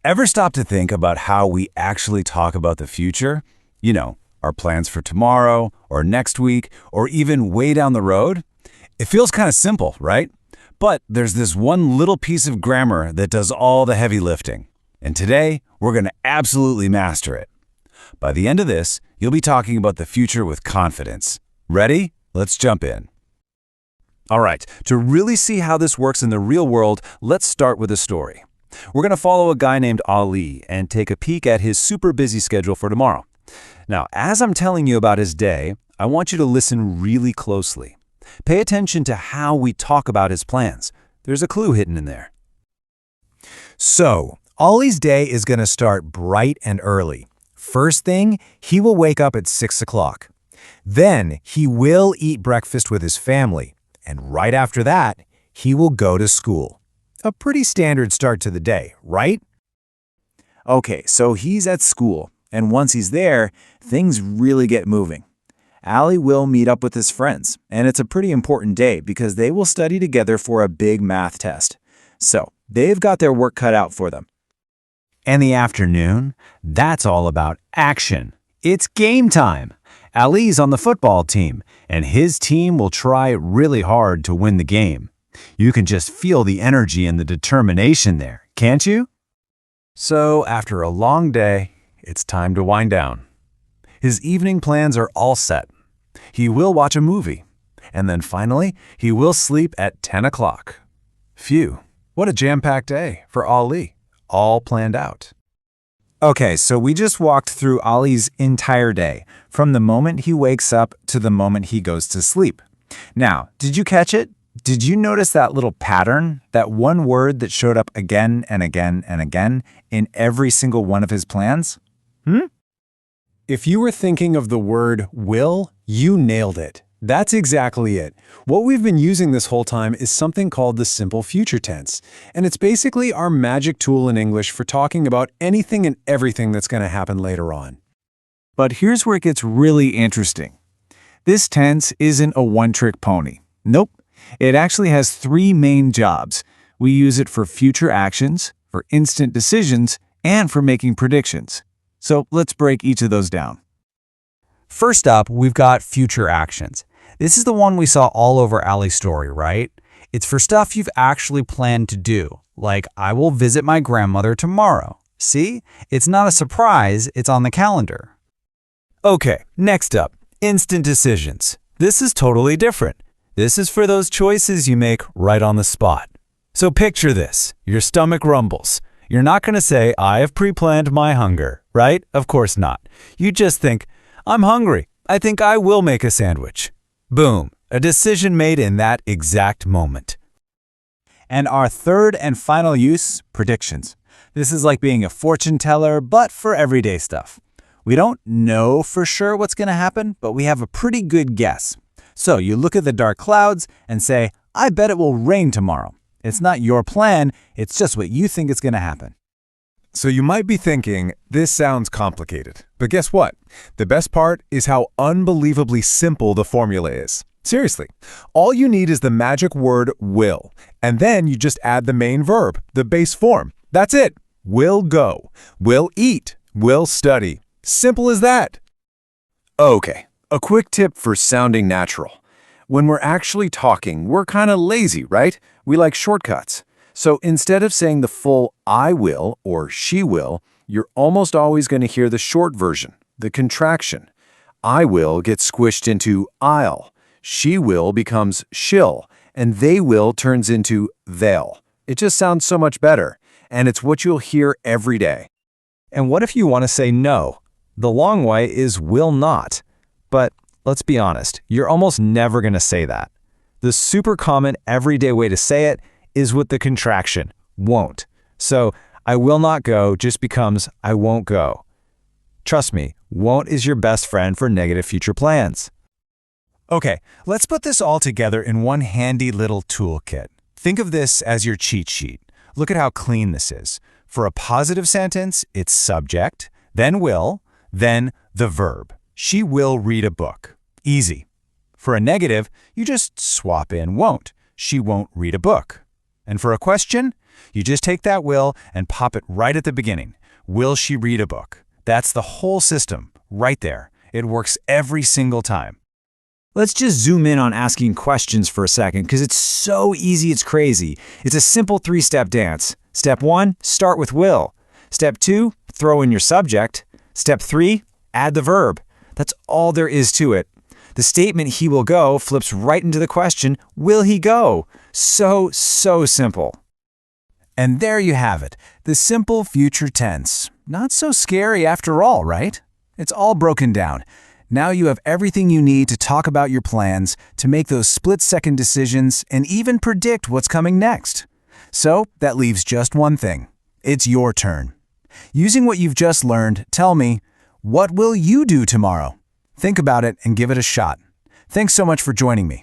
Ever stop to think about how we actually talk about the future? You know, our plans for tomorrow, or next week, or even way down the road? It feels kind of simple, right? But there's this one little piece of grammar that does all the heavy lifting. And today, we're going to absolutely master it. By the end of this, you'll be talking about the future with confidence. Ready? Let's jump in. All right, to really see how this works in the real world, let's start with a story. We're going to follow a guy named Ali and take a peek at his super busy schedule for tomorrow. Now, as I'm telling you about his day, I want you to listen really closely. Pay attention to how we talk about his plans. There's a clue hidden in there. So, Ollie's day is going to start bright and early. First thing, he will wake up at 6 o'clock. Then, he will eat breakfast with his family. And right after that, he will go to school. A pretty standard start to the day, right? Okay, so he's at school, and once he's there, things really get moving. Ali will meet up with his friends, and it's a pretty important day because they will study together for a big math test. So, they've got their work cut out for them. And the afternoon, that's all about action. It's game time. Ali's on the football team, and his team will try really hard to win the game. You can just feel the energy and the determination there, can't you? So, after a long day, it's time to wind down. His evening plans are all set. He will watch a movie, and then finally, he will sleep at 10 o'clock. Phew, what a jam-packed day for Ali, all planned out. Okay, so we just walked through Ollie's entire day, from the moment he wakes up to the moment he goes to sleep. Now, did you catch it? Did you notice that little pattern, that one word that showed up again and again and again in every single one of his plans? If you were thinking of the word will, you nailed it. That's exactly it. What we've been using this whole time is something called the simple future tense, and it's basically our magic tool in English for talking about anything and everything that's going to happen later on. But here's where it gets really interesting. This tense isn't a one-trick pony. Nope. It actually has three main jobs. We use it for future actions, for instant decisions, and for making predictions. So let's break each of those down. First up, we've got future actions. This is the one we saw all over Ali's story, right? It's for stuff you've actually planned to do, like I will visit my grandmother tomorrow. See? It's not a surprise, it's on the calendar. Okay, next up, instant decisions. This is totally different. This is for those choices you make right on the spot. So picture this, your stomach rumbles. You're not going to say, I have pre-planned my hunger, right? Of course not. You just think, I'm hungry. I think I will make a sandwich. Boom, a decision made in that exact moment. And our third and final use, predictions. This is like being a fortune teller, but for everyday stuff. We don't know for sure what's going to happen, but we have a pretty good guess. So you look at the dark clouds and say, I bet it will rain tomorrow. It's not your plan, it's just what you think is going to happen. So you might be thinking, this sounds complicated. But guess what? The best part is how unbelievably simple the formula is. Seriously, all you need is the magic word will, and then you just add the main verb, the base form. That's it. Will go. Will eat. Will study. Simple as that. Okay, a quick tip for sounding natural. When we're actually talking, we're kind of lazy, right? We like shortcuts. So instead of saying the full I will or she will, you're almost always going to hear the short version, the contraction. I will gets squished into I'll. She will becomes she'll, and they will turns into they'll. It just sounds so much better, and it's what you'll hear every day. And what if you want to say no? The long way is will not. But let's be honest, you're almost never going to say that. The super common everyday way to say it is with the contraction, won't. So, I will not go just becomes I won't go. Trust me, won't is your best friend for negative future plans. Okay, let's put this all together in one handy little toolkit. Think of this as your cheat sheet. Look at how clean this is. For a positive sentence, it's subject, then will, then the verb. She will read a book. Easy. For a negative, you just swap in won't. She won't read a book. And for a question, you just take that will and pop it right at the beginning. Will she read a book? That's the whole system, right there. It works every single time. Let's just zoom in on asking questions for a second, because it's so easy it's crazy. It's a simple 3-step dance. Step 1, start with will. Step 2, throw in your subject. Step 3, add the verb. That's all there is to it. The statement "he will go" flips right into the question, will he go? So simple. And there you have it, the simple future tense. Not so scary after all, right? It's all broken down. Now you have everything you need to talk about your plans, to make those split-second decisions, and even predict what's coming next. So that leaves just one thing. It's your turn. Using what you've just learned, tell me, what will you do tomorrow? Think about it and give it a shot. Thanks so much for joining me.